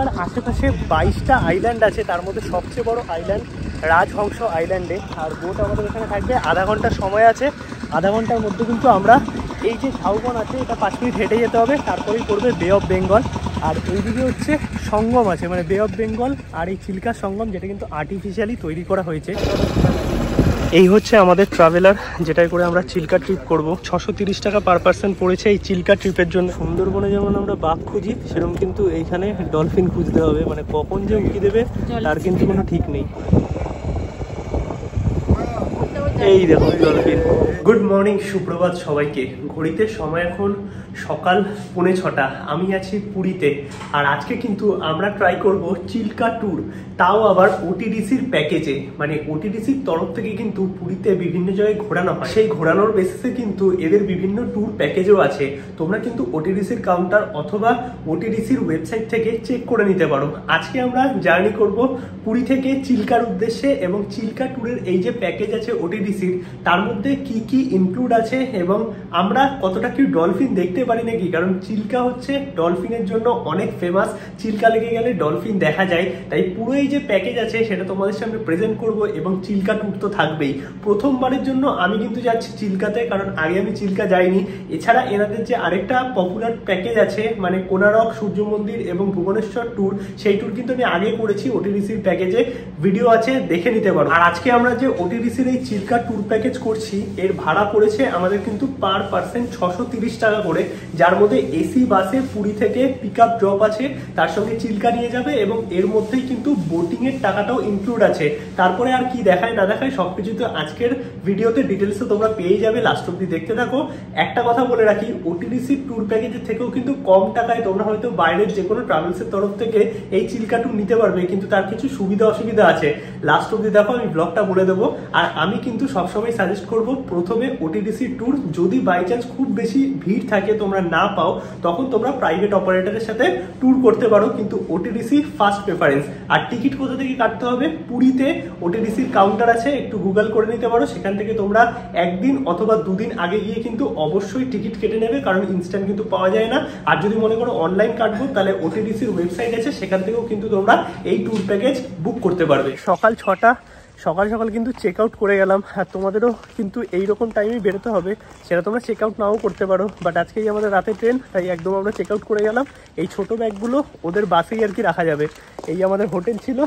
Traveller আশেপাশে 22টা island আছে, তার মধ্যে সবচেয়ে বড় আইল্যান্ড রাজহংস আইল্যান্ডে। আর বোট আমাদের এখানে থাকবে, আধা ঘন্টা সময় আছে। আধা ঘন্টার মধ্যে কিন্তু আমরা এই যে ঝাউবন আছে এটা 5 মিনিট হেঁটে যেতে হবে, তারপরেই পড়বে বে অফ বেঙ্গল। আর এইদিকে হচ্ছে সঙ্গম আছে, মানে বে অফ বেঙ্গল আর এই চিল্কার সঙ্গম, যেটা কিন্তু আর্টিফিশিয়ালি তৈরি করা হয়েছে। এই হচ্ছে আমাদের ট্রাভেলার, যেটাই করে আমরা চিল্কা ট্রিপ করব। 630 টাকা পার পার্সন পড়েছে এই চিল্কা ট্রিপের জন্য। সুন্দরবনে যেমন আমরা বাঘ খুঁজি, সেরকম কিন্তু এইখানে ডলফিন খুঁজতে হবে, মানে কখন যে উঁকি দেবে তার কিন্তু কোনো ঠিক নেই। এই দেখো ডলফিন। গুড মর্নিং, সুপ্রভাত সবাইকে। ঘড়িতে সময় এখন সকাল 6:45। আমি আছি পুরীতে, আর আজকে কিন্তু আমরা ট্রাই করব চিল্কা ট্যুর, তাও আবার ওটিডিসির প্যাকেজে। মানে ওটিডিসির তরফ থেকে কিন্তু পুরীতে বিভিন্ন জায়গায় ঘোরানো হয়, সেই ঘোরানোর বেসিসে কিন্তু এদের বিভিন্ন ট্যুর প্যাকেজও আছে। তোমরা কিন্তু ওটিডিসির কাউন্টার অথবা ওটিডিসির ওয়েবসাইট থেকে চেক করে নিতে পারো। আজকে আমরা জার্নি করব পুরী থেকে চিল্কার উদ্দেশ্যে, এবং চিল্কা ট্যুরের এই যে প্যাকেজ আছে ওটিডিসির, তার মধ্যে কি কি ইনক্লুড আছে এবং আমরা কতটা কি ডলফিন দেখতে পারি নাকি। কারণ চিল্কা হচ্ছে ডলফিনের জন্য অনেক ফেমাস, চিল্কা লেগে গেলে ডলফিন দেখা যায়। তাই পুরো এই যে প্যাকেজ আছে সেটা তোমাদের সামনে প্রেজেন্ট করব, এবং চিল্কা ট্যুর তো থাকবেই। প্রথমবারের জন্য আমি কিন্তু যাচ্ছি চিল্কাতে, কারণ আগে আমি চিল্কা যাইনি। এছাড়া এনাদের যে আরেকটা পপুলার প্যাকেজ আছে, মানে কোনারক, সূর্য মন্দির এবং ভুবনেশ্বর ট্যুর, সেই ট্যুর কিন্তু আমি আগে করেছি ওটিডিসির প্যাকেজে, ভিডিও আছে, দেখে নিতে পারো। আর আজকে আমরা যে ওটিডিসির এই চিল্কা ট্যুর প্যাকেজ করছি, এর ভাড়া পড়েছে আমাদের কিন্তু পার পার্সন 630 টাকা করে, যার মধ্যে এসি বাসে পুরী থেকে পিক আপ ড্রপ আছে, তার সঙ্গে চিল্কা নিয়ে যাবে, এবং এর মধ্যেই কিন্তু বোটিং এর টাকাটাও ইনক্লুড আছে। তারপরে আর কি দেখায় না দেখায় সবকিছু তো আজকের ভিডিওতে ডিটেলসে তোমরা পেয়ে যাবে, লাস্ট অব্দি দেখতে থাকো। একটা কথা বলে রাখি, ওটিডিসি ট্যুর প্যাকেজের থেকেও কিন্তু কম টাকায় তোমরা হয়তো বাইরের যে কোনো ট্রাভেলসের তরফ থেকে এই চিল্কা ট্যুর নিতে পারবে, কিন্তু তার কিছু সুবিধা অসুবিধা আছে। লাস্ট অব্দি দেখো, আমি ব্লগটা বলে দেবো। আর আমি কিন্তু সবসময় সাজেস্ট করব প্রথমে ওটিডিসি ট্যুর, যদি বাই চান্স খুব বেশি ভিড় থাকে, তোমরা না পাও, তখন তোমরা প্রাইভেট অপারেটরের সাথে ট্যুর করতে পারো, কিন্তু ওটিডিসি ফার্স্ট প্রেফারেন্স। আর টিকিট কোথা থেকে কাটতে হবে, পুরীতে ওটিডিসির কাউন্টার আছে, একটু গুগল করে নিতে পারো। সেখান থেকে তোমরা একদিন অথবা দুদিন আগে গিয়ে কিন্তু অবশ্যই টিকিট কেটে নেবে, কারণ ইনস্ট্যান্ট কিন্তু পাওয়া যায় না। আর যদি মনে করো অনলাইন কাটবো, তাহলে ওটিডিসির ওয়েবসাইট আছে, সেখান থেকেও কিন্তু তোমরা এই ট্যুর প্যাকেজ বুক করতে পারবে। সকাল 6টা, সকাল সকাল কিন্তু চেক আউট করে গেলাম। আর তোমাদেরও কিন্তু এইরকম টাইমেই বেরোতে হবে, সেটা তোমরা চেক আউট নাও করতে পারো, বাট আজকেই আমাদের রাতে ট্রেন, তাই একদম আমরা চেক আউট করে গেলাম। এই ছোট ব্যাগগুলো ওদের বাসেই আর কি রাখা যাবে। এই আমাদের হোটেল ছিল,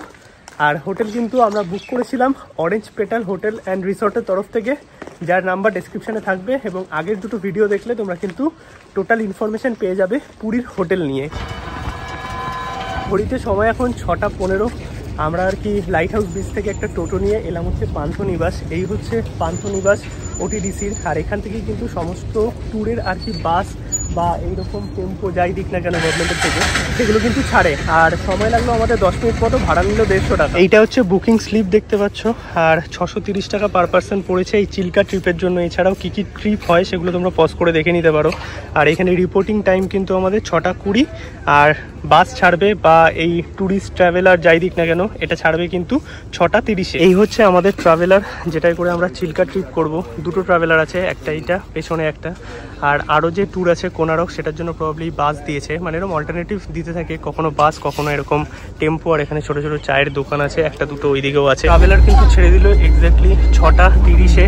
আর হোটেল কিন্তু আমরা বুক করেছিলাম অরেঞ্জ পেটাল হোটেল অ্যান্ড রিসর্টের তরফ থেকে, যার নাম্বার ডেসক্রিপশানে থাকবে, এবং আগের দুটো ভিডিও দেখলে তোমরা কিন্তু টোটাল ইনফরমেশান পেয়ে যাবে পুরীর হোটেল নিয়ে। ঘড়িতে সময় এখন 6:15। আমরা আর কি লাইট হাউস ব্রিজ থেকে একটা টোটো নিয়ে এলাম হচ্ছে পান্থনিবাস। এই হচ্ছে পান্থনিবাস ওটিডিসির। আর এখান থেকেই কিন্তু সমস্ত ট্যুরের আর কি বাস বা এইরকম টেম্পো যাই দিক না কেন গভর্নমেন্টের থেকে, সেগুলো কিন্তু ছাড়ে। আর সময় লাগলো আমাদের 10 মিনিট মতো, ভাড়া নিল 150 টাকা। এইটা হচ্ছে বুকিং স্লিপ দেখতে পাচ্ছ, আর 630 টাকা পার পার্সন পড়েছে এই চিল্কা ট্রিপের জন্য। এছাড়াও কী কী ট্রিপ হয় সেগুলো তোমরা পজ করে দেখে নিতে পারো। আর এখানে রিপোর্টিং টাইম কিন্তু আমাদের 6:20, আর বাস ছাড়বে বা এই ট্যুরিস্ট ট্রাভেলার যাই দিক না কেন, এটা ছাড়বে কিন্তু 6:30-এ। এই হচ্ছে আমাদের ট্রাভেলার, যেটাই করে আমরা চিল্কা ট্রিপ করব। দুটো ট্রাভেলার আছে, একটা এইটা পেছনে একটা, আর আরও যে ট্যুর আছে কোনারক, সেটার জন্য প্রবলি বাস দিয়েছে। মানে এরকম অল্টারনেটিভ দিতে থাকে, কখনো বাস কখনো এরকম টেম্পো। আর এখানে ছোটো ছোটো চায়ের দোকান আছে, একটা দুটো ওইদিকেও আছে। ট্রাভেলার কিন্তু ছেড়ে দিল এক্স্যাক্টলি 6:30-এ।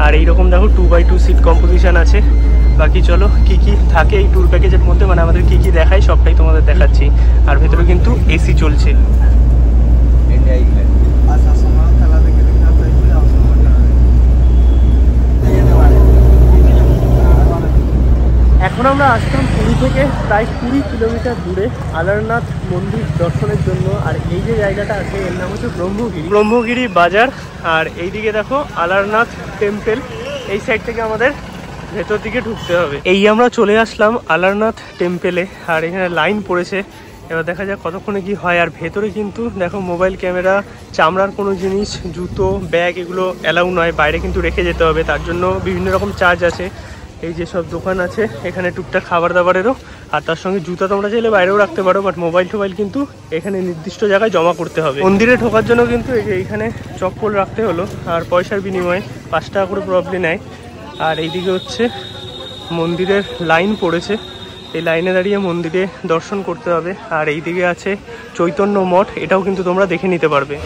আর এইরকম দেখো 2x2 সিট কম্পোজিশন আছে। বাকি চলো কি কি থাকে এই ট্যুর প্যাকেজের মধ্যে, মানে আমাদের কি কি দেখায় সবটাই তোমাদের দেখাচ্ছি। আর ভেতরে কিন্তু এসি চলছে। এখন আমরা আসলাম পুরী থেকে প্রায় 20 কিলোমিটার দূরে আলারনাথ মন্দির দর্শনের জন্য। আর এই যে জায়গাটা আছে এর নাম হচ্ছে ব্রহ্মগিরি বাজার। আর এইদিকে দেখো আলারনাথ টেম্পল, এই সাইড থেকে আমাদের ভেতর দিকে ঢুকতে হবে। এই আমরা চলে আসলাম আলারনাথ টেম্পলে, আর এখানে লাইন পড়েছে। এবার দেখা যাক কতক্ষণে কি হয়। আর ভেতরে কিন্তু দেখো মোবাইল ক্যামেরা, চামড়ার কোনো জিনিস, জুতো, ব্যাগ এগুলো অ্যালাউ নয়, বাইরে কিন্তু রেখে যেতে হবে, তার জন্য বিভিন্ন রকম চার্জ আছে। এই যে সব দোকান আছে এখানে টুকটাক খাবার দাবারেরও, আর তার সঙ্গে জুতা তোমরা চাইলে বাইরেও রাখতে পারো, বাট মোবাইল টোবাইল কিন্তু এখানে নির্দিষ্ট জায়গায় জমা করতে হবে। মন্দিরে ঢোকার জন্য কিন্তু এই যে এইখানে চপ্পল রাখতে হলো, আর পয়সার বিনিময়ে 5 টাকা করে প্রবলি নেয়। আর এইদিকে হচ্ছে মন্দিরের লাইন পড়েছে, এই লাইনে দাঁড়িয়ে মন্দিরে দর্শন করতে হবে। আর এইদিকে আছে চৈতন্য মঠ, এটাও কিন্তু তোমরা দেখে নিতে পারবে।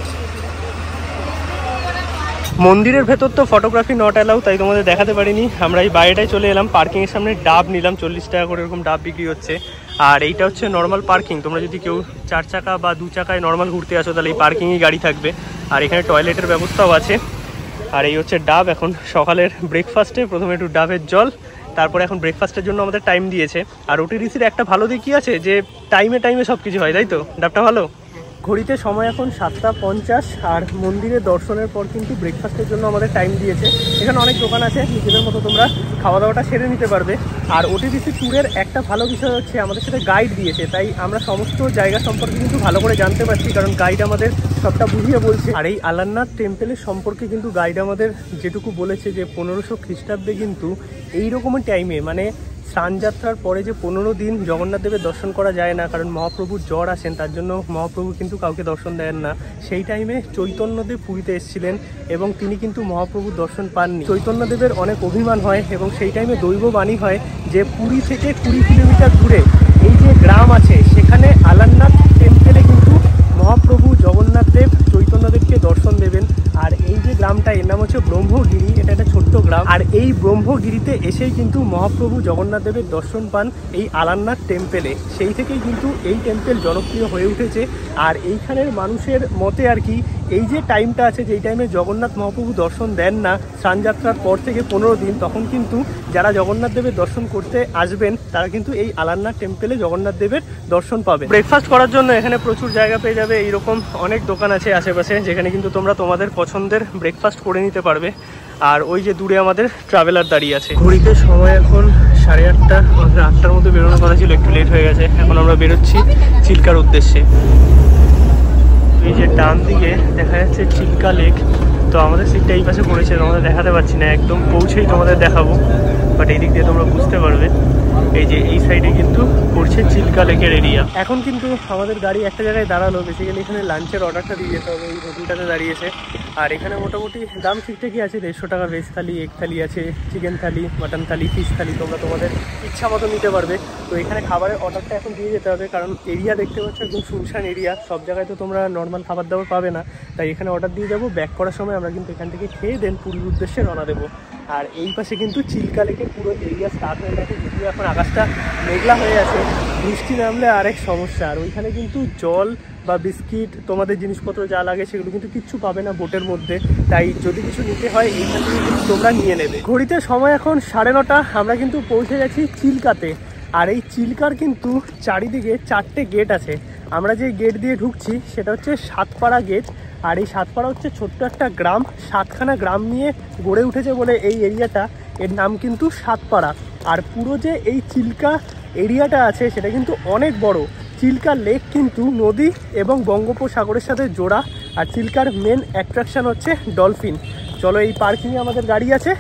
মন্দিরের ভেতর তো ফটোগ্রাফি নট অ্যালাউ, তাই তোমাদের দেখাতে পারিনি। আমরা এই বাইরেটায় চলে এলাম, পার্কিংয়ের সামনে ডাব নিলাম, 40 টাকা করে এরকম ডাব বিক্রি হচ্ছে। আর এইটা হচ্ছে নর্মাল পার্কিং, তোমরা যদি কেউ 4 চাকা বা 2 চাকায় নর্মাল ঘুরতে আসো তাহলে এই পার্কিংয়ে গাড়ি থাকবে। আর এখানে টয়লেটের ব্যবস্থাও আছে। আর এই হচ্ছে ডাব, এখন সকালের ব্রেকফাস্টে প্রথমে একটু ডাবের জল, তারপরে এখন ব্রেকফাস্টের জন্য আমাদের টাইম দিয়েছে। আর ওটিডিসির একটা ভালো দিক কি আছে যে টাইমে সব কিছু হয়, তাই তো? ডাবটা ভালো। ঘড়িতে সময় এখন 7:50, আর মন্দিরে দর্শনের পর কিন্তু ব্রেকফাস্টের জন্য আমাদের টাইম দিয়েছে। এখানে অনেক দোকান আছে, নিজেদের মতো তোমরা খাওয়া দাওয়াটা সেরে নিতে পারবে। আর ওটিডিসি ট্যুরের একটা ভালো বিষয় হচ্ছে আমাদের সাথে গাইড দিয়েছে, তাই আমরা সমস্ত জায়গা সম্পর্কে কিন্তু ভালো করে জানতে পারছি, কারণ গাইড আমাদের সবটা বুঝিয়ে বলছে। আর এই আলারনাথ টেম্পলের সম্পর্কে কিন্তু গাইড আমাদের যেটুকু বলেছে যে 1500 খ্রিস্টাব্দে কিন্তু এই রকমের টাইমে, মানে স্নানযাত্রার পরে যে 15 দিন জগন্নাথ দেবের দর্শন করা যায় না, কারণ মহাপ্রভুর জ্বর আসেন, তার জন্য মহাপ্রভু কিন্তু কাউকে দর্শন দেন না। সেই টাইমে চৈতন্যদেব পুরীতে এসেছিলেন এবং তিনি কিন্তু মহাপ্রভুর দর্শন পাননি। চৈতন্যদেবের অনেক অভিমান হয় এবং সেই টাইমে দৈববাণী হয় যে পুরী থেকে 20 কিলোমিটার দূরে এই যে গ্রাম আছে, সেখানে আলারনাথ টেম্পলে কিন্তু মহাপ্রভু জগন্নাথ দেব চৈতন্যদেবকে দর্শন দেবেন। আর এই যে গ্রামটা, এর নাম হচ্ছে ব্রহ্মগিরি, এটা একটা ছোট্ট গ্রাম। আর এই ব্রহ্মগিরিতে এসেই কিন্তু মহাপ্রভু জগন্নাথ দেবের দর্শন পান এই আলারনাথ টেম্পেলে। সেই থেকেই কিন্তু এই টেম্পেল জনপ্রিয় হয়ে উঠেছে। আর এইখানের মানুষের মতে আর কি, এই যে টাইমটা আছে, যেই টাইমে জগন্নাথ মহাপ্রভু দর্শন দেন না স্নানযাত্রার পর থেকে 15 দিন, তখন কিন্তু যারা জগন্নাথ দেবের দর্শন করতে আসবেন তারা কিন্তু এই আলারনাথ টেম্পেলে জগন্নাথ দেবের দর্শন পাবে। ব্রেকফাস্ট করার জন্য এখানে প্রচুর জায়গা পেয়ে যাবে, এইরকম অনেক দোকান আছে আশেপাশে, যেখানে কিন্তু তোমরা তোমাদের পছন্দের ব্রেকফাস্ট করে নিতে পারবে। আর ওই যে দূরে আমাদের ট্রাভেলার দাঁড়িয়ে আছে। ঘড়িতে সময় এখন 8:30, আমাদের 8টার মধ্যে বেরোনোর কথা ছিল, একটু লেট হয়ে গেছে। এখন আমরা বেরোচ্ছি চিল্কার উদ্দেশ্যে। এই যে ডান দিকে দেখা যাচ্ছে চিল্কা লেক, তো আমাদের সিটটা এই পাশে পড়েছে, তোমাদের দেখাতে পারছি না, একদম পৌঁছেই তোমাদের দেখাবো, বাট এই দিক দিয়ে তোমরা বুঝতে পারবে। এই যে এই সাইডে কিন্তু পড়ছে চিল্কা লেকের এরিয়া। এখন কিন্তু আমাদের গাড়ি একটা জায়গায় দাঁড়ালো, বেসিক্যালি এখানে লাঞ্চের অর্ডারটা দিয়ে যেতে হবে, এই হোটেলটাতে দাঁড়িয়েছে। আর এখানে মোটামুটি দাম ঠিকঠাকই আছে, 150 টাকা ভেজ থালি, এগ থালি আছে, চিকেন থালি, মাটন থালি, ফিশ থালি, তোমরা তোমাদের ইচ্ছা মতো নিতে পারবে। তো এখানে খাবারের অর্ডারটা এখন দিয়ে যেতে হবে, কারণ এরিয়া দেখতে পাচ্ছ একদম শুনশান এরিয়া, সব জায়গায় তো তোমরা নর্মাল খাবার দাবার পাবে না, তাই এখানে অর্ডার দিয়ে যাবো। ব্যাক করার সময় আমরা কিন্তু এখান থেকে খেয়ে দেন পুরীর উদ্দেশ্যে রওনা দেবো। আর এই পাশে কিন্তু চিল্কা লেকের পুরো এরিয়া স্টার্ট হয়ে গেছে, যদিও এখন আকাশটা মেঘলা হয়ে আছে, বৃষ্টি নামলে আরেক সমস্যা। আর ওইখানে কিন্তু জল বা বিস্কিট, তোমাদের জিনিসপত্র যা লাগে সেগুলো কিন্তু কিচ্ছু পাবে না বোটের মধ্যে, তাই যদি কিছু নিতে হয় এইখান থেকে কিন্তু তোমরা নিয়ে নেবে। ঘড়িতে সময় এখন 9:30, আমরা কিন্তু পৌঁছে গেছি চিল্কাতে। আর এই চিল্কার কিন্তু চারিদিকে 4টে গেট আছে। আমরা যে গেট দিয়ে ঢুকছি সেটা হচ্ছে সাতপাড়া গেট। আর এই সাতপাড়া হচ্ছে ছোট্ট একটা গ্রাম, 7খানা গ্রাম নিয়ে গড়ে উঠেছে বলে এই এরিয়াটা, এর নাম কিন্তু সাতপাড়া। আর পুরো যে এই চিল্কা এরিয়াটা আছে সেটা কিন্তু অনেক বড়। চিল্কা লেক কিন্তু নদী এবং বঙ্গোপসাগরের সাথে জোড়া। আর চিল্কার মেন অ্যাট্রাকশান হচ্ছে ডলফিন। চলো, এই পার্কিংয়ে আমাদের গাড়ি আছে,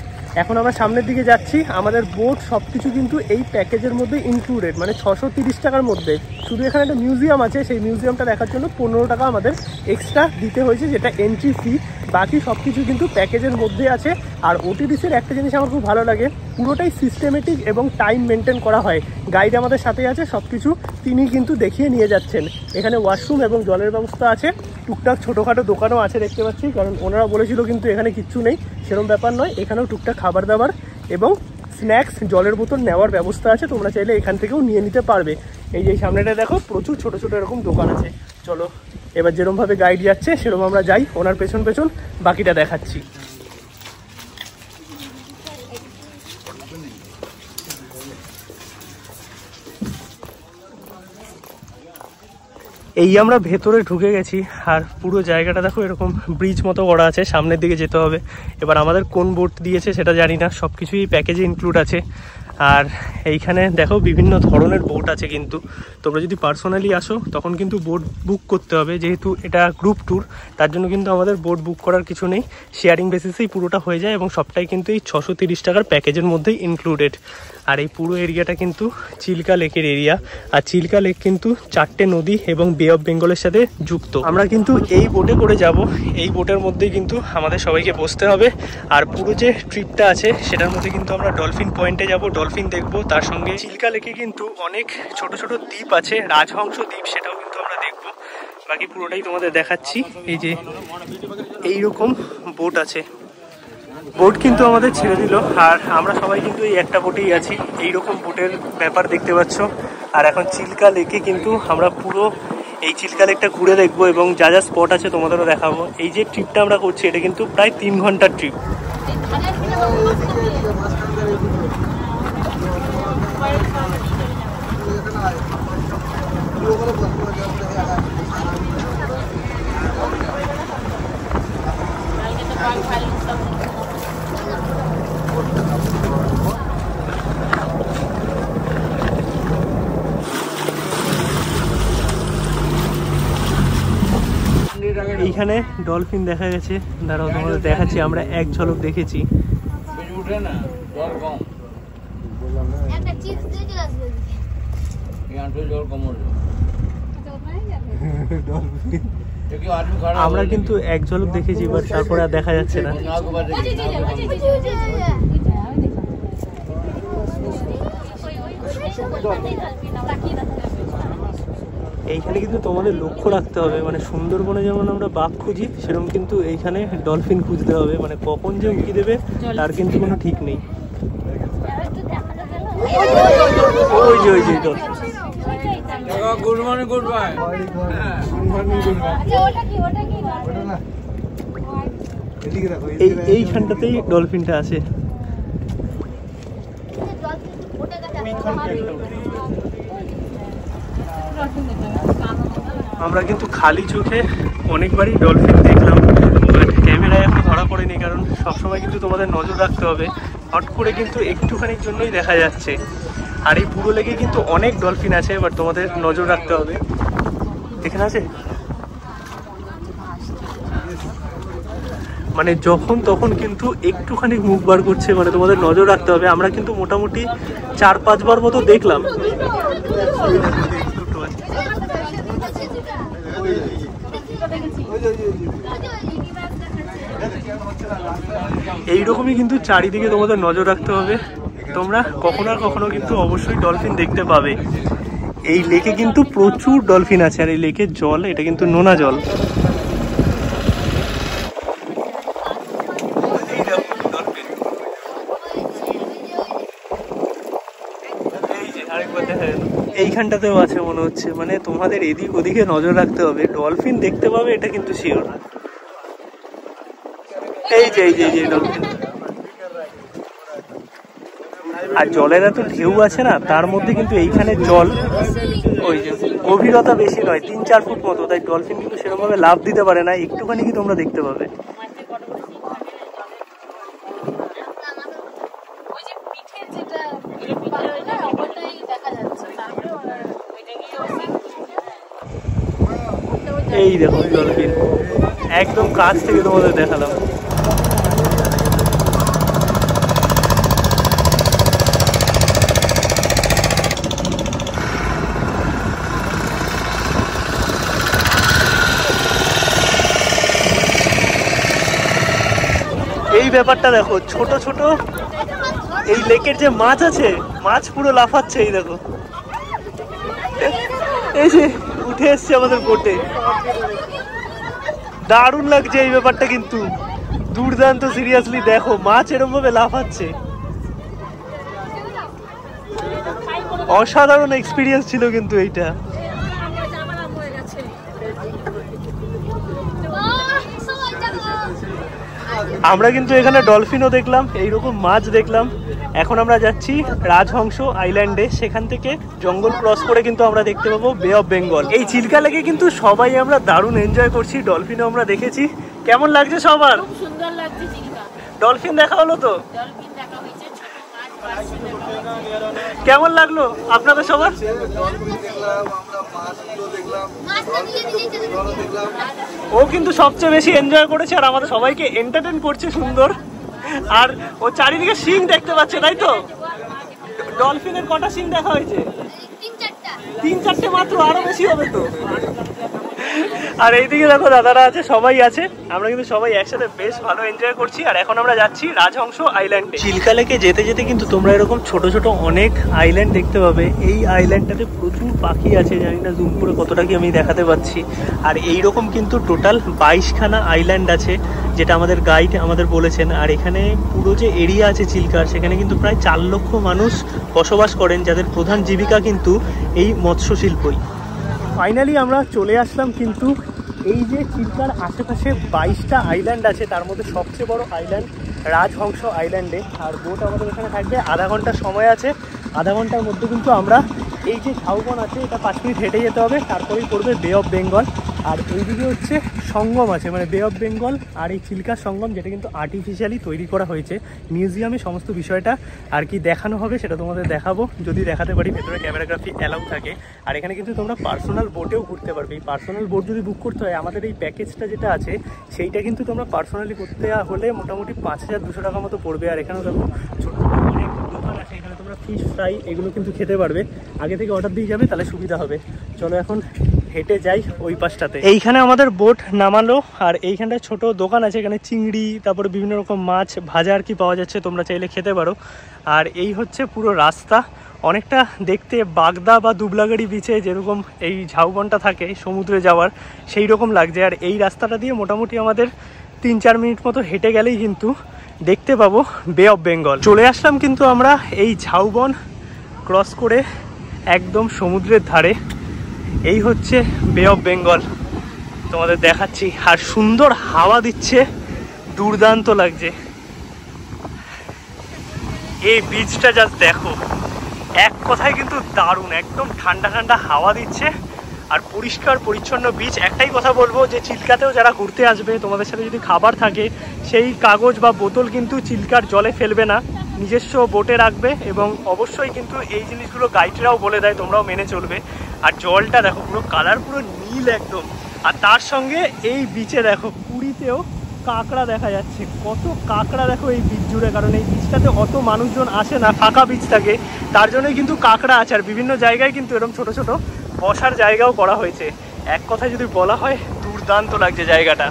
এখন আমরা সামনের দিকে যাচ্ছি। আমাদের বোট সব কিছু কিন্তু এই প্যাকেজের মধ্যে ইনক্লুডেড, মানে 630 টাকার মধ্যে। শুধু এখানে একটা মিউজিয়াম আছে, সেই মিউজিয়ামটা দেখার জন্য 15 টাকা আমাদের এক্সট্রা দিতে হয়েছে, যেটা এন্ট্রি ফি। বাকি সব কিছু কিন্তু প্যাকেজের মধ্যে আছে। আর ওটিডিসির একটা জিনিস আমার খুব ভালো লাগে, পুরোটাই সিস্টেমেটিক এবং টাইম মেনটেন করা হয়। গাইড আমাদের সাথে আছে, সব কিছু তিনি কিন্তু দেখিয়ে নিয়ে যাচ্ছেন। এখানে ওয়াশরুম এবং জলের ব্যবস্থা আছে, টুকটাক ছোটোখাটো দোকানও আছে দেখতে পাচ্ছি, কারণ ওনারা বলেছিল কিন্তু এখানে কিচ্ছু নেই, সেরকম ব্যাপার নয়। এখানেও টুকটাক খাবার দাবার এবং স্ন্যাক্স, জলের বোতল নেওয়ার ব্যবস্থা আছে, তোমরা চাইলে এখান থেকেও নিয়ে নিতে পারবে। এই যে সামনেটা দেখো, প্রচুর ছোট ছোট এরকম দোকান আছে। চলো এবার যেরকমভাবে গাইড যাচ্ছে সেরকম আমরা যাই, ওনার পেছন পেছন বাকিটা দেখাচ্ছি। এই আমরা ভেতরে ঢুকে গেছি, আর পুরো জায়গাটা দেখো এরকম ব্রিজ মতো করা আছে, সামনের দিকে যেতে হবে। এবার আমাদের কোন বোট দিয়েছে সেটা জানি না, সব কিছুই প্যাকেজে ইনক্লুড আছে। আর এইখানে দেখো বিভিন্ন ধরনের বোট আছে, কিন্তু তোমরা যদি পার্সোনালি আসো তখন কিন্তু বোট বুক করতে হবে, যেহেতু এটা গ্রুপ ট্যুর, তার জন্য কিন্তু আমাদের বোট বুক করার কিছু নেই, শেয়ারিং বেসিসেই পুরোটা হয়ে যায় এবং সবটাই কিন্তু এই 630 টাকার প্যাকেজের মধ্যেই ইনক্লুডেড। আর এই পুরো এরিয়াটা কিন্তু চিল্কা লেকের এরিয়া। আর চিল্কা লেক কিন্তু 4টে নদী এবং বে অফ বেঙ্গলের সাথে যুক্ত। আমরা কিন্তু এই বোটে করে যাব, এই বোটের মধ্যেই কিন্তু আমাদের সবাইকে বসতে হবে। আর পুরো যে ট্রিপটা আছে সেটার মধ্যে কিন্তু আমরা ডলফিন পয়েন্টে যাব, ডলফিন দেখবো, তার সঙ্গে চিল্কা লেকে কিন্তু অনেক ছোট ছোট দ্বীপ আছে, রাজহংস দ্বীপ, সেটাও কিন্তু আমরা দেখবো। বাকি পুরোটাই তোমাদের দেখাচ্ছি। এই যে এইরকম বোট আছে, বোট কিন্তু আমাদের ছেড়ে দিল, আর আমরা সবাই কিন্তু এই একটা বোটেই আছি। এইরকম বোটের ব্যাপার দেখতে পাচ্ছ। আর এখন চিল্কা লেকে কিন্তু আমরা পুরো এই চিল্কা লেকটা ঘুরে দেখবো এবং যা যা স্পট আছে তোমাদেরও দেখাবো। এই যে ট্রিপটা আমরা করছি এটা কিন্তু প্রায় 3 ঘন্টার ট্রিপ। এইখানে ডলফিন দেখা গেছে, দাঁড়াও তোমাদের দেখাচ্ছি। আমরা এক ঝলক দেখেছি। আমরা কিন্তু এক ঝলক দেখেছি, বাট তারপরে আর দেখা যাচ্ছে না। এইখানে কিন্তু তোমাদের লক্ষ্য রাখতে হবে, মানে সুন্দরবনে যেমন আমরা বাঘ খুঁজি সেরকম কিন্তু এইখানে ডলফিন খুঁজতে হবে। মানে কখন যে উঁকি দেবে তার কিন্তু কোনো ঠিক নেই। ওই যে গুড মর্নিং, গুড বাই। এইখানটাতেই ডলফিনটা আছে। আমরা কিন্তু খালি চোখে অনেকবারই ডলফিন দেখলাম, বাট ক্যামেরায় এখন ধরা পড়েনি, কারণ সবসময় কিন্তু তোমাদের নজর রাখতে হবে। হট করে কিন্তু একটুখানির জন্যই দেখা যাচ্ছে। আর এই পুরো লেগে কিন্তু অনেক ডলফিন আছে, বাট তোমাদের নজর রাখতে হবে। এখানে আছে মানে যখন তখন কিন্তু একটুখানি মুখ বার করছে, মানে তোমাদের নজর রাখতে হবে। আমরা কিন্তু মোটামুটি 4-5 বার মতো দেখলাম। এইরকমই কিন্তু চারিদিকে তোমাদের নজর রাখতে হবে। তোমরা কখনো আর কখনো কিন্তু অবশ্যই ডলফিন দেখতে পাবে। এই লেকে কিন্তু প্রচুর ডলফিন আছে, আর এই লেকের জল এটা কিন্তু নোনা জল। এইখানটাতেও আছে মনে হচ্ছে, মানে তোমাদের এদিক ওদিকে নজর রাখতে হবে। ডলফিন দেখতে পাবে এটা কিন্তু শিওর। এই যে ডলফিন। আর জলের এত ঢেউ আছে না, তার মধ্যে কিন্তু এইখানে জল ওই যে গভীরতা বেশি নয়, 3-4 ফুট মতো, তাই ডলফিন কিন্তু সেরকম ভাবে লাফ দিতে পারে না। একটুখানি কি তোমরা দেখতে পাবে। এই দেখো ডলফিন, একদম কাছ থেকে তোমাদের দেখালাম। এই ব্যাপারটা দেখো, ছোট ছোট এই লেকের যে মাছ আছে, মাছ পুরো লাফাচ্ছে। এই দেখো, এই যে উঠে এসছে আমাদের বোটে। দারুণ লাগছে এই ব্যাপারটা, কিন্তু দুর্দান্ত। সিরিয়াসলি দেখো, মাছ এরকম ভাবে লাফাচ্ছে। অসাধারণ এক্সপিরিয়েন্স ছিল কিন্তু এইটা। আমরা কিন্তু এখানে ডলফিনও দেখলাম, এইরকম মাছ দেখলাম। এখন আমরা যাচ্ছি রাজহংস আইল্যান্ডে, সেখান থেকে জঙ্গল ক্রস করে কিন্তু আমরা দেখতে পাবো বে অফ বেঙ্গল। এই চিল্কা লেকে কিন্তু সবাই আমরা দারুণ এনজয় করছি, ডলফিনও আমরা দেখেছি। কেমন লাগছে সবার? খুব সুন্দর লাগছে চিল্কা। ডলফিন দেখা হলো তো? ডলফিন দেখা হয়েছে, কেমন লাগলো আপনাদের সবার? ও কিন্তু সবচেয়ে বেশি এনজয় করেছে, আর আমাদের সবাইকে এন্টারটেইন করছে সুন্দর। আর ও চারিদিকে শিং দেখতে পাচ্ছে, তাই তো? ডলফিনের কটা শিং দেখা হয়েছে? 3-4টে মাত্র, আরো বেশি হবে তো। আর এইদিকে দেখো দাদারা আছে, সবাই আছে, আমরা কিন্তু সবাই একসাথে বেশ ভালো এনজয় করছি। আর এখন আমরা যাচ্ছি রাজহংস আইল্যান্ডে। চিল্কা লেকে যেতে যেতে কিন্তু তোমরা এরকম ছোট ছোট অনেক আইল্যান্ড দেখতে পাবে। এই আইল্যান্ডটাতে প্রচুর পাখি আছে, জানি না জুম করে কতটা কি আমি দেখাতে পাচ্ছি। আর এইরকম কিন্তু টোটাল 22খানা আইল্যান্ড আছে, যেটা আমাদের গাইড আমাদের বলেছেন। আর এখানে পুরো যে এরিয়া আছে চিল্কার, সেখানে কিন্তু প্রায় 4 লক্ষ মানুষ বসবাস করেন, যাদের প্রধান জীবিকা কিন্তু এই মৎস্য শিল্পই। ফাইনালি আমরা চলে আসলাম কিন্তু এই যে চিল্কার আশেপাশে 22টা আইল্যান্ড আছে, তার মধ্যে সবচেয়ে বড় আইল্যান্ড রাজহংস আইল্যান্ডে। আর বোট আমাদের এখানে থাকবে, আধা ঘন্টা সময় আছে। আধা ঘন্টার মধ্যে কিন্তু আমরা এই যে ঝাউবন আছে, এটা 5 মিনিট হেঁটে যেতে হবে, তারপরেই পড়বে বে অফ বেঙ্গল। আর এইদিকে হচ্ছে সঙ্গম আছে, মানে বে অফ বেঙ্গল আর এই চিল্কার সঙ্গম, যেটা কিন্তু আর্টিফিশিয়ালি তৈরি করা হয়েছে। মিউজিয়ামে সমস্ত বিষয়টা আর কি দেখানো হবে, সেটা তোমাদের দেখাবো যদি দেখাতে পারি, ভেতরে ক্যামেরাগ্রাফি অ্যালাউ থাকে। আর এখানে কিন্তু তোমরা পার্সোনাল বোটেও ঘুরতে পারবে। এই পার্সোনাল বোট যদি বুক করতে হয়, আমাদের এই প্যাকেজটা যেটা আছে সেইটা কিন্তু তোমরা পার্সোনালি করতে হলে মোটামুটি 5200 টাকা মতো পড়বে। আর এখানেও দেখো ছোট অনেক দোকান আছে, এখানে তোমরা ফিশ ফ্রাই এগুলো কিন্তু খেতে পারবে। আগে থেকে অর্ডার দিয়ে যাবে, তাহলে সুবিধা হবে। চলো এখন হেঁটে যাই ওই পাশটাতে। এইখানে আমাদের বোট নামালো, আর এইখানটায় ছোট দোকান আছে, এখানে চিংড়ি, তারপরে বিভিন্ন রকম মাছ ভাজা আর কি পাওয়া যাচ্ছে, তোমরা চাইলে খেতে পারো। আর এই হচ্ছে পুরো রাস্তা, অনেকটা দেখতে বাগদা বা দুবলাগাড়ি বিচে যেরকম এই ঝাউবনটা থাকে সমুদ্রে যাওয়ার, সেই রকম লাগছে। আর এই রাস্তাটা দিয়ে মোটামুটি আমাদের 3-4 মিনিট মতো হেঁটে গেলেই কিন্তু দেখতে পাবো বে অফ বেঙ্গল। চলে আসলাম কিন্তু আমরা এই ঝাউবন ক্রস করে একদম সমুদ্রের ধারে। এই হচ্ছে বে অফ বেঙ্গল, তোমাদের দেখাচ্ছি। আর সুন্দর হাওয়া দিচ্ছে, দুর্দান্ত লাগছে। এই বীজটা জাস্ট দেখো, এক কথায় কিন্তু দারুণ, একদম ঠান্ডা ঠান্ডা হাওয়া দিচ্ছে আর পরিষ্কার পরিচ্ছন্ন বীজ। একটাই কথা বলবো যে চিল্কাতেও যারা ঘুরতে আসবে, তোমাদের সাথে যদি খাবার থাকে, সেই কাগজ বা বোতল কিন্তু চিল্কার জলে ফেলবে না, নিজস্ব বোটে রাখবে। এবং অবশ্যই কিন্তু এই জিনিসগুলো গাইডরাও বলে দেয়, তোমরাও মেনে চলবে। আর জলটা দেখো পুরো কালার, পুরো নীল একদম। আর তার সঙ্গে এই বিচে দেখো পুরীতেও কাঁকড়া দেখা যাচ্ছে, কত কাঁকড়া দেখো এই বিচ জুড়ে। কারণ এই বিচটাতে অত মানুষজন আসে না, ফাঁকা বিচ থাকে, তার জন্যই কিন্তু কাঁকড়া আছে। আর বিভিন্ন জায়গায় কিন্তু এরকম ছোট ছোট বসার জায়গাও করা হয়েছে। এক কথায় যদি বলা হয়, দুর্দান্ত লাগছে জায়গাটা।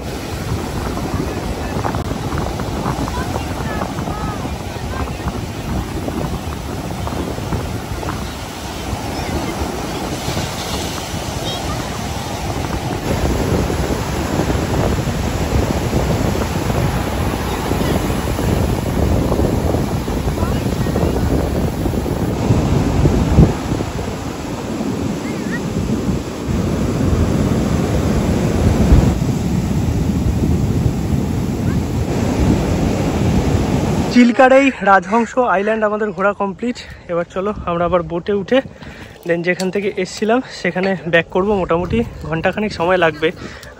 চিল্কার এই রাজহংস আইল্যান্ড আমাদের ঘোরা কমপ্লিট। এবার চলো আমরা আবার বোটে উঠে দেন যেখান থেকে এসছিলাম সেখানে ব্যাক করব। মোটামুটি ঘন্টাখানেক সময় লাগবে।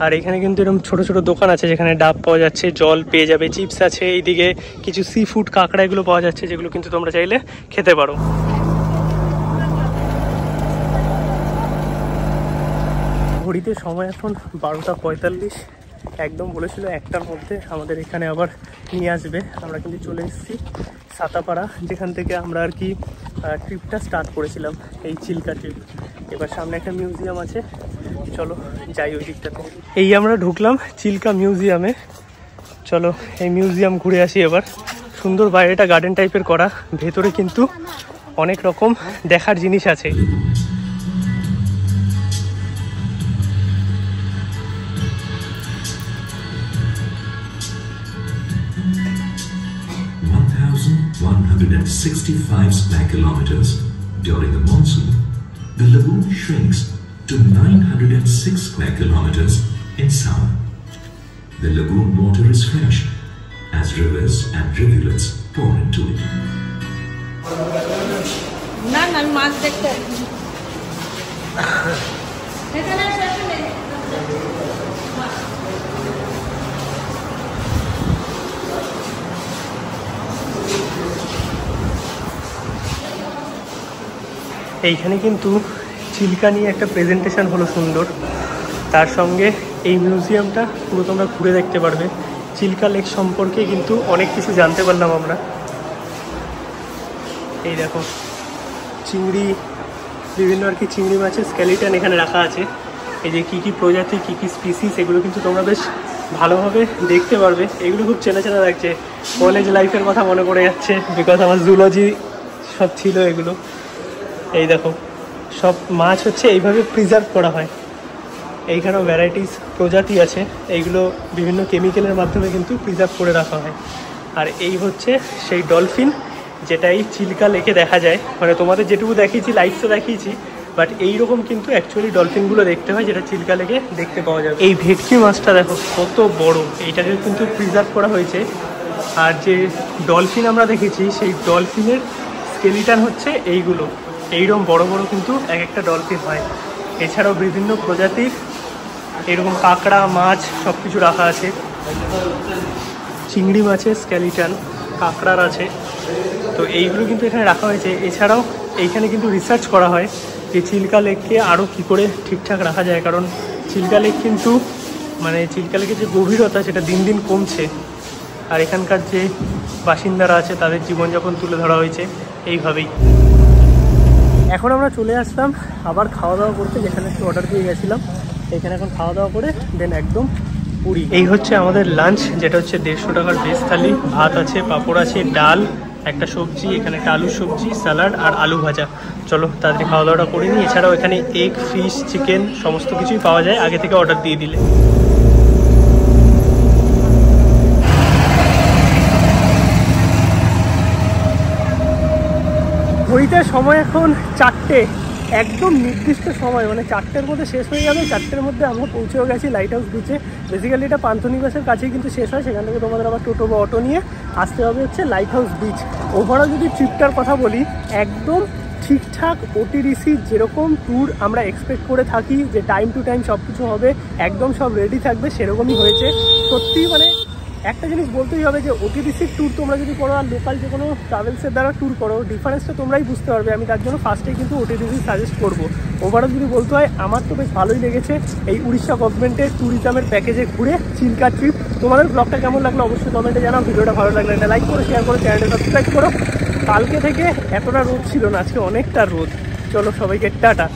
আর এখানে কিন্তু এরকম ছোট ছোট দোকান আছে, যেখানে ডাব পাওয়া যাচ্ছে, জল পেয়ে যাবে, চিপস আছে, এইদিকে কিছু সি ফুড কাঁকড়া এগুলো পাওয়া যাচ্ছে, যেগুলো কিন্তু তোমরা চাইলে খেতে পারো। ঘড়িতে সময় এখন 12টা 45। একদম বলেছিল 1টার মধ্যে আমাদের এখানে আবার নিয়ে আসবে। আমরা কিন্তু চলে এসেছি সাতাপাড়া, যেখান থেকে আমরা আর কি ট্রিপটা স্টার্ট করেছিলাম, এই চিল্কা ট্রিপ। এবার সামনে একটা মিউজিয়াম আছে, চলো যাই ওই দিকটাতে। এই আমরা ঢুকলাম চিল্কা মিউজিয়ামে, চলো এই মিউজিয়াম ঘুরে আসি এবার। সুন্দর বাইরেটা গার্ডেন টাইপের করা, ভেতরে কিন্তু অনেক রকম দেখার জিনিস আছে। square kilometers. During the monsoon, the lagoon shrinks to 906 square kilometers in summer. The lagoon water is fresh as rivers and rivulets pour into it. এইখানে কিন্তু চিল্কা নিয়ে একটা প্রেজেন্টেশন হলো সুন্দর, তার সঙ্গে এই মিউজিয়ামটা পুরো তোমরা ঘুরে দেখতে পারবে। চিল্কা লেক সম্পর্কে কিন্তু অনেক কিছু জানতে পারলাম আমরা। এই দেখো চিংড়ি, বিভিন্ন আর কি চিংড়ি মাছের স্কেলিটন এখানে রাখা আছে। এই যে কী কী প্রজাতি, কী কী স্পিসিস, এগুলো কিন্তু তোমরা বেশ ভালোভাবে দেখতে পারবে। এগুলো খুব চেনা চেনা লাগছে, কলেজ লাইফের কথা মনে পড়ে যাচ্ছে, বিকজ আমার জুলজি সব ছিল এগুলো। এই দেখো সব মাছ হচ্ছে এইভাবে প্রিজার্ভ করা হয়। এইখানেও ভ্যারাইটিস প্রজাতি আছে, এইগুলো বিভিন্ন কেমিক্যালের মাধ্যমে কিন্তু প্রিজার্ভ করে রাখা হয়। আর এই হচ্ছে সেই ডলফিন যেটা এই চিল্কা লেকে দেখা যায়। মানে তোমাদের যেটুকু দেখিয়েছি লাইটসে দেখিয়েছি, বাট এইরকম কিন্তু অ্যাকচুয়ালি ডলফিনগুলো দেখতে হয়, যেটা চিল্কা লেকে দেখতে পাওয়া যাবে। এই ভেটকি মাছটা দেখো কত বড়, এইটাকে কিন্তু প্রিজার্ভ করা হয়েছে। আর যে ডলফিন আমরা দেখেছি সেই ডলফিনের স্কেলিটান হচ্ছে এইগুলো, এইরকম বড় বড় কিন্তু এক একটা ডলফিন হয়। এছাড়াও বিভিন্ন প্রজাতির এরকম কাঁকড়া, মাছ সব কিছু রাখা আছে। চিংড়ি মাছের স্কেলিটান, কাঁকড়ার আছে, তো এইগুলো কিন্তু এখানে রাখা হয়েছে। এছাড়াও এইখানে কিন্তু রিসার্চ করা হয় যে চিল্কা লেককে আরও কী করে ঠিকঠাক রাখা যায়, কারণ চিল্কা লেক কিন্তু মানে চিল্কা লেকের যে গভীরতা সেটা দিন দিন কমছে। আর এখানকার যে বাসিন্দারা আছে তাদের জীবনযাপন তুলে ধরা হয়েছে এইভাবেই। এখন আমরা চলে আসলাম আবার খাওয়া দাওয়া করতে, যেখানে একটু অর্ডার দিয়ে গেছিলাম। এখানে এখন খাওয়া দাওয়া করে দেন একদম পুরী। এই হচ্ছে আমাদের লাঞ্চ, যেটা হচ্ছে 150 টাকার ভেজ থালি। ভাত আছে, পাঁপড় আছে, ডাল, একটা সবজি, এখানে একটা আলুর সবজি, স্যালাড আর আলু ভাজা। চলো তাড়াতাড়ি খাওয়া দাওয়াটা করে নিই। এছাড়াও এখানে এগ, ফিশ, চিকেন সমস্ত কিছুই পাওয়া যায় আগে থেকে অর্ডার দিয়ে দিলে। ঘড়িতে সময় এখন 4টে, একদম নির্দিষ্ট সময়, মানে 4টের মধ্যে শেষ হয়ে যাবে। 4টের মধ্যে আমরা পৌঁছেও গেছি লাইট হাউস বিচে। বেসিক্যালি এটা পান্থনিবাসের কাছেই কিন্তু শেষ হয়, সেখান থেকে তোমাদের আবার টোটো বা অটো নিয়ে আসতে হবে হচ্ছে লাইট হাউস বিচ। ওভারঅল যদি ট্রিপটার কথা বলি, একদম ঠিকঠাক ওটিডিসি যেরকম ট্যুর আমরা এক্সপেক্ট করে থাকি যে টাইম টু টাইম সব কিছু হবে, একদম সব রেডি থাকবে, সেরকমই হয়েছে। সত্যি মানে একটা জিনিস বলতেই হবে যে ওটিডিসির ট্যুর তোমরা যদি করো আর লোকাল যে কোনো ট্রাভেলসের দ্বারা ট্যুর করো, ডিফারেন্সটা তোমরাই বুঝতে পারবে। আমি তার জন্য ফার্স্টেই কিন্তু ওটিডিসি সাজেস্ট করবো। ওভারঅল যদি বলতে হয়, আমার তো বেশ ভালোই লেগেছে এই উড়িষ্যা গভর্নমেন্টের ট্যুরিজমের প্যাকেজে ঘুরে চিল্কা ট্রিপ। তোমাদের ব্লগটা কেমন লাগলো অবশ্যই কমেন্টে জানাও। ভিডিওটা ভালো লাগলে একটা লাইক করো, শেয়ার করো, চ্যানেলটা সাবস্ক্রাইব করো। কালকে থেকে এতটা রোদ ছিল না, আজকে অনেকটা রোদ। চলো সবাইকে টাটা।